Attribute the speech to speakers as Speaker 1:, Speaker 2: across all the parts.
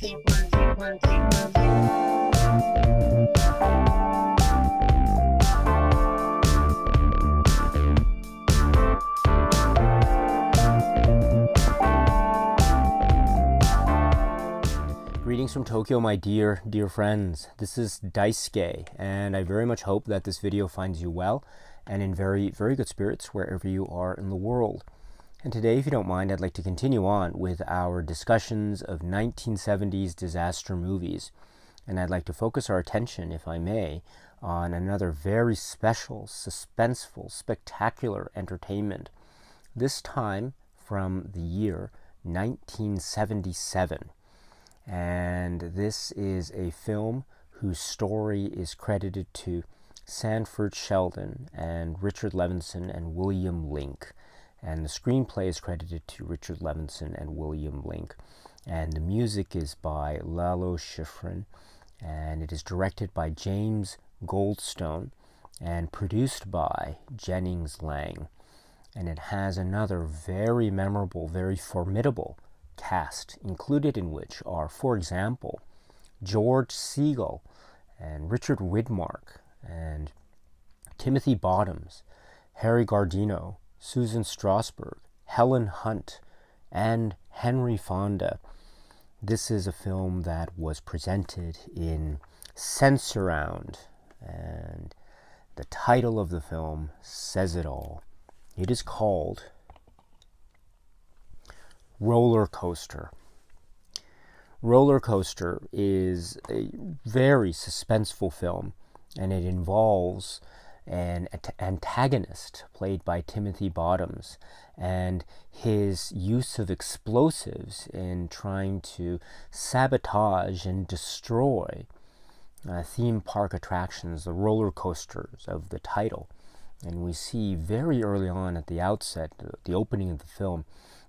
Speaker 1: Greetings from Tokyo, my dear friends. This is Daisuke, and I very much hope that this video finds you well and in very good spirits wherever you are in the world. And today, if you don't mind, I'd like to continue on with our discussions of 1970s disaster movies. And I'd like to focus our attention, if I may, on another very special, suspenseful, spectacular entertainment. This time from the year 1977. And this is a film whose story is credited to Sanford Sheldon and Richard Levinson and William Link. And the screenplay is credited to Richard Levinson and William Link. And the music is by Lalo Schifrin, and it is directed by James Goldstone and produced by Jennings Lang. And it has another very memorable, very formidable cast, included in which are, for example, George Segal and Richard Widmark and Timothy Bottoms, Harry Guardino, Susan Strasberg, Helen Hunt, and Henry Fonda. This is a film that was presented in Sensurround, and the title of the film says it all. It is called Roller Coaster. Roller Coaster is a very suspenseful film, and it involves an antagonist played by Timothy Bottoms and his use of explosives in trying to sabotage and destroy theme park attractions, the roller coasters of the title. And we see very early on at the outset, the opening of the film,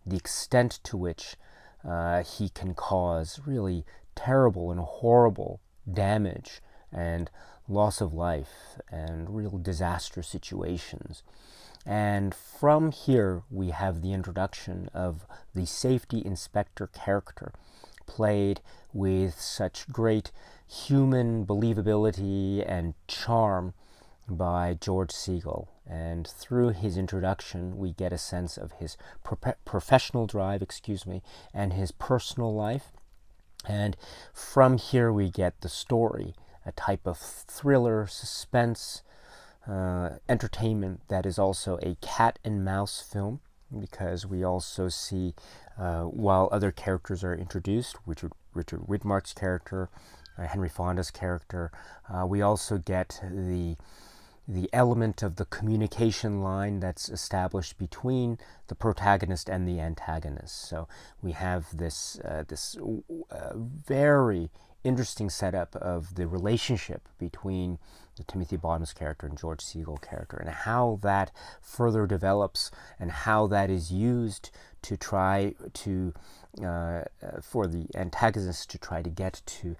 Speaker 1: the extent to which he can cause really terrible and horrible damage and loss of life and real disaster situations. And from here we have the introduction of the safety inspector character, played with such great human believability and charm by George Segal. And through his introduction, we get a sense of his professional drive, and his personal life. And from here, we get the story, a type of thriller, suspense, entertainment that is also a cat and mouse film, because we also see, while other characters are introduced, Richard Widmark's character, Henry Fonda's character, we also get the element of the communication line that's established between the protagonist and the antagonist. So we have this very interesting setup of the relationship between the Timothy Bottoms character and George Segal character, and how that further develops and how that is used to try to for the antagonist to try to get to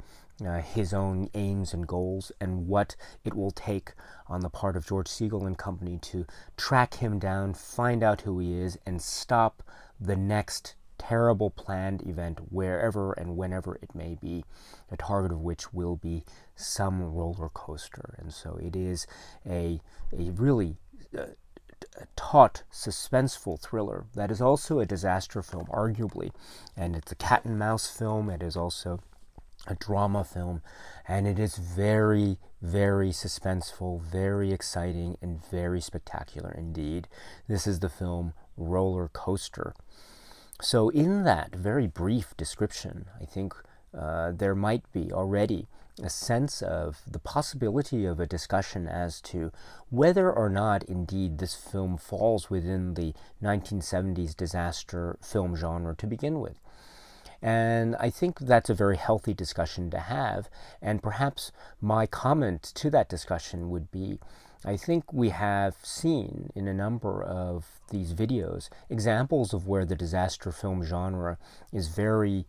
Speaker 1: his own aims and goals, and what it will take on the part of George Segal and company to track him down, find out who he is, and stop the next terrible planned event, wherever and whenever it may be, the target of which will be some roller coaster. And so it is a really taut, suspenseful thriller that is also a disaster film, arguably, and it's a cat and mouse film. It is also a drama film, and it is very suspenseful, very exciting, and very spectacular indeed. This is the film Roller Coaster. So in that very brief description, I think there might be already a sense of the possibility of a discussion as to whether or not indeed this film falls within the 1970s disaster film genre to begin with. And I think that's a very healthy discussion to have. And perhaps my comment to that discussion would be, I think we have seen in a number of these videos examples of where the disaster film genre is very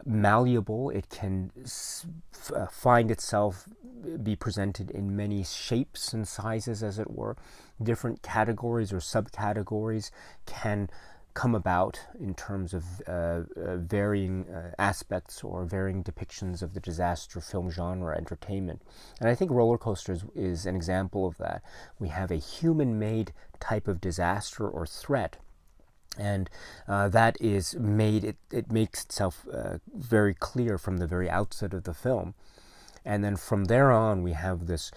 Speaker 1: malleable. It can find itself be presented in many shapes and sizes, as it were. Different categories or subcategories can come about in terms of varying aspects or varying depictions of the disaster film genre entertainment. And I think Roller Coasters is an example of that. We have a human-made type of disaster or threat, and that is made, it makes itself very clear from the very outset of the film. And then from there on, we have this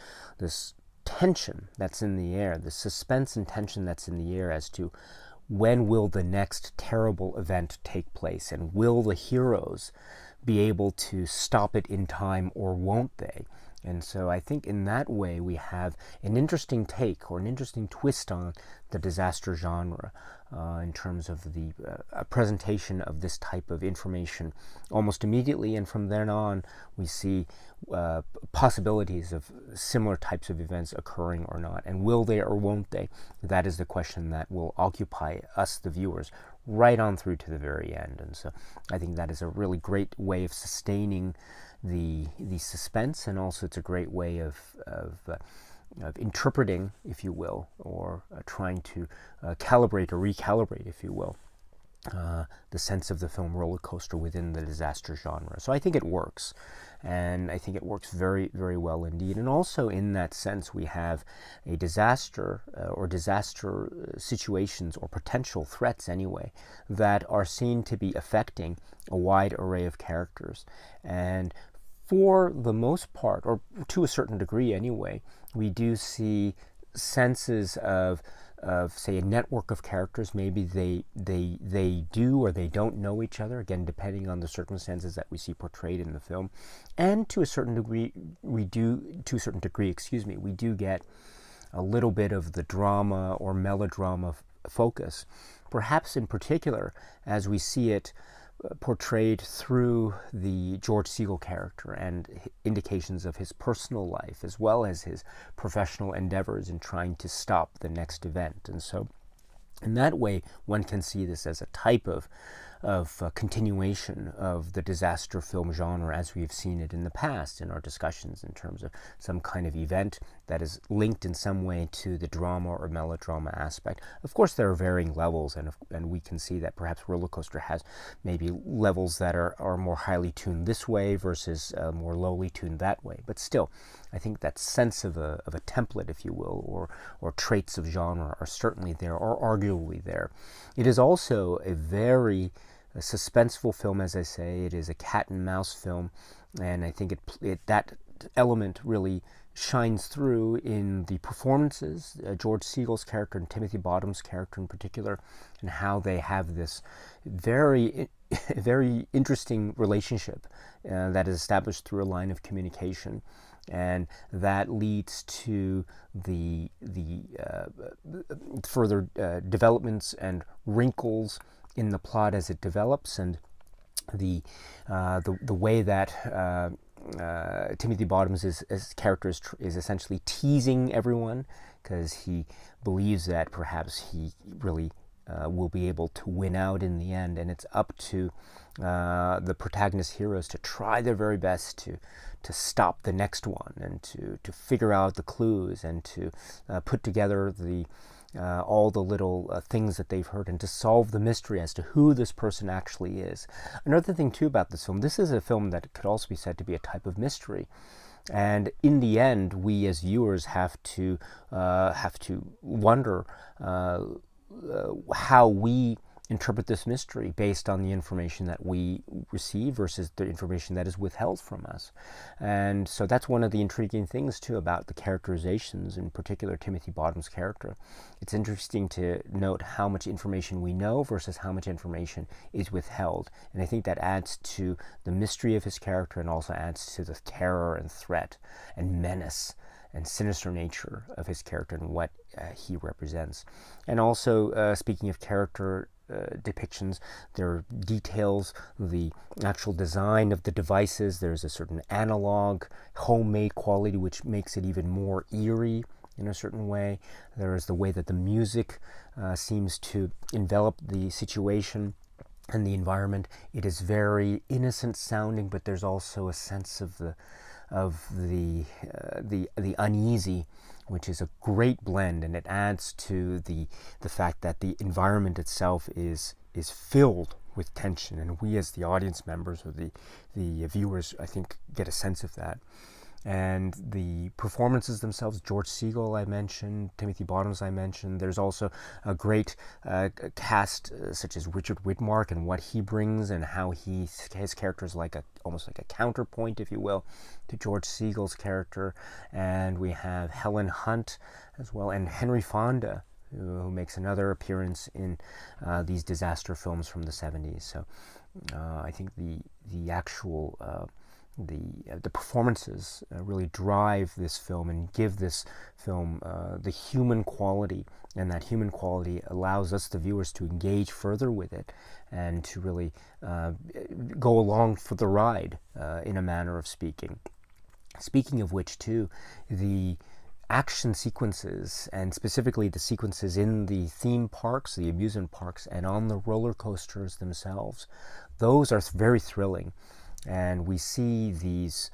Speaker 1: tension that's in the air, the suspense and tension that's in the air as to when will the next terrible event take place, and will the heroes be able to stop it in time, or won't they? And so I think in that way we have an interesting take or an interesting twist on the disaster genre in terms of the presentation of this type of information almost immediately, and from then on we see possibilities of similar types of events occurring or not, and will they or won't they? That is the question that will occupy us, the viewers, right on through to the very end. And so I think that is a really great way of sustaining the suspense, and also it's a great way of interpreting, if you will, or trying to calibrate or recalibrate, if you will, the sense of the film Roller Coaster within the disaster genre. So I think it works, and I think it works very, very well indeed. And also in that sense, we have a disaster or disaster situations or potential threats anyway that are seen to be affecting a wide array of characters. And for the most part, or to a certain degree anyway, we do see senses of say a network of characters. Maybe they do or they don't know each other, again depending on the circumstances that we see portrayed in the film. And to a certain degree we do get a little bit of the drama or melodrama focus, perhaps in particular as we see it portrayed through the George Segal character and indications of his personal life as well as his professional endeavors in trying to stop the next event. And so in that way, one can see this as a type of continuation of the disaster film genre as we have seen it in the past in our discussions, in terms of some kind of event that is linked in some way to the drama or melodrama aspect. Of course, there are varying levels, and we can see that perhaps Roller Coaster has maybe levels that are more highly tuned this way versus more lowly tuned that way. But still, I think that sense of a template, if you will, or traits of genre are certainly there, or arguably there. It is also a very suspenseful film, as I say. It is a cat and mouse film, and I think that element really shines through in the performances, George Segal's character and Timothy Bottom's character in particular, and how they have this very very interesting relationship that is established through a line of communication, and that leads to the further developments and wrinkles in the plot as it develops, and the way that Timothy Bottoms' character is essentially teasing everyone because he believes that perhaps he really will be able to win out in the end, and it's up to the protagonist heroes to try their very best to stop the next one, and to figure out the clues, and to put together all the little things that they've heard, and to solve the mystery as to who this person actually is. Another thing too about this film, this is a film that could also be said to be a type of mystery. And in the end, we as viewers have to wonder how we interpret this mystery based on the information that we receive versus the information that is withheld from us. And so that's one of the intriguing things too about the characterizations, in particular Timothy Bottom's character. It's interesting to note how much information we know versus how much information is withheld. And I think that adds to the mystery of his character, and also adds to the terror and threat and menace and sinister nature of his character and what he represents. And also, speaking of character depictions, there are details, the actual design of the devices. There's a certain analog, homemade quality which makes it even more eerie in a certain way. There is the way that the music seems to envelop the situation and the environment. It is very innocent sounding, but there's also a sense of of the uneasy, which is a great blend, and it adds to the fact that the environment itself is filled with tension, and we as the audience members or the viewers, I think, get a sense of that. And the performances themselves, George Segal I mentioned, Timothy Bottoms I mentioned. There's also a great cast such as Richard Widmark and what he brings, and how his character is almost like a counterpoint, if you will, to George Segal's character. And we have Helen Hunt as well, and Henry Fonda, who makes another appearance in these disaster films from the 70s. So I think the actual the performances really drive this film and give this film the human quality, and that human quality allows us, the viewers, to engage further with it and to really go along for the ride, in a manner of speaking. Speaking of which, too, the action sequences, and specifically the sequences in the theme parks, the amusement parks, and on the roller coasters themselves, those are very thrilling. And we see these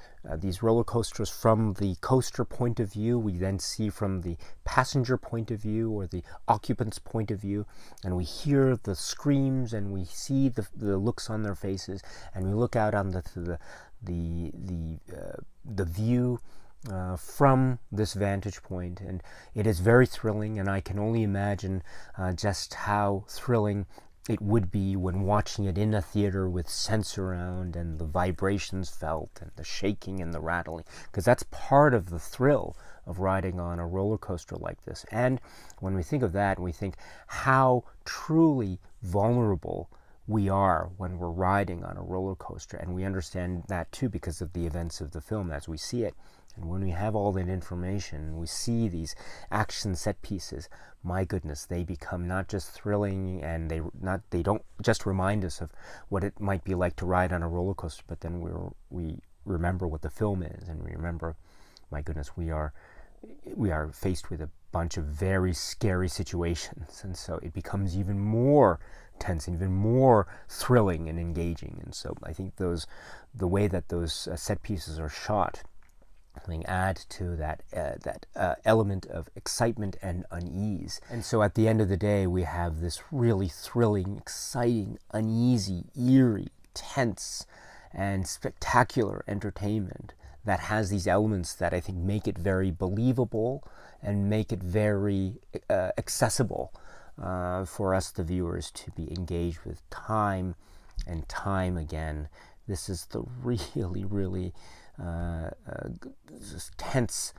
Speaker 1: roller coasters from the coaster point of view. We then see from the passenger point of view, or the occupant's point of view, and we hear the screams, and we see the looks on their faces, and we look out on the view from this vantage point, and it is very thrilling. And I can only imagine just how thrilling it would be when watching it in a theater with sense around, and the vibrations felt, and the shaking and the rattling, because that's part of the thrill of riding on a roller coaster like this. And when we think of that, we think how truly vulnerable we are when we're riding on a roller coaster, and we understand that too because of the events of the film as we see it. And when we have all that information, we see these action set pieces, my goodness, they become not just thrilling, and they don't just remind us of what it might be like to ride on a roller coaster, but then we remember what the film is, and we remember, my goodness, we are faced with a bunch of very scary situations, and so it becomes even more tense and even more thrilling and engaging. And so I think the way that those set pieces are shot, I think, add to that element of excitement and unease. And so at the end of the day, we have this really thrilling, exciting, uneasy, eerie, tense, and spectacular entertainment that has these elements that I think make it very believable and make it very accessible for us, the viewers, to be engaged with time and time again. This is the really, really tense,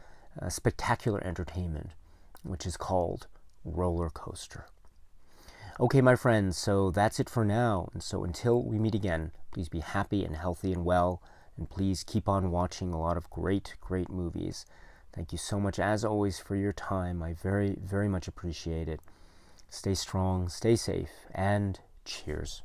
Speaker 1: spectacular entertainment, which is called roller coaster. Okay, my friends, so that's it for now. And so until we meet again, please be happy and healthy and well, and please keep on watching a lot of great, great movies. Thank you so much, as always, for your time. I very, very much appreciate it. Stay strong, stay safe, and cheers.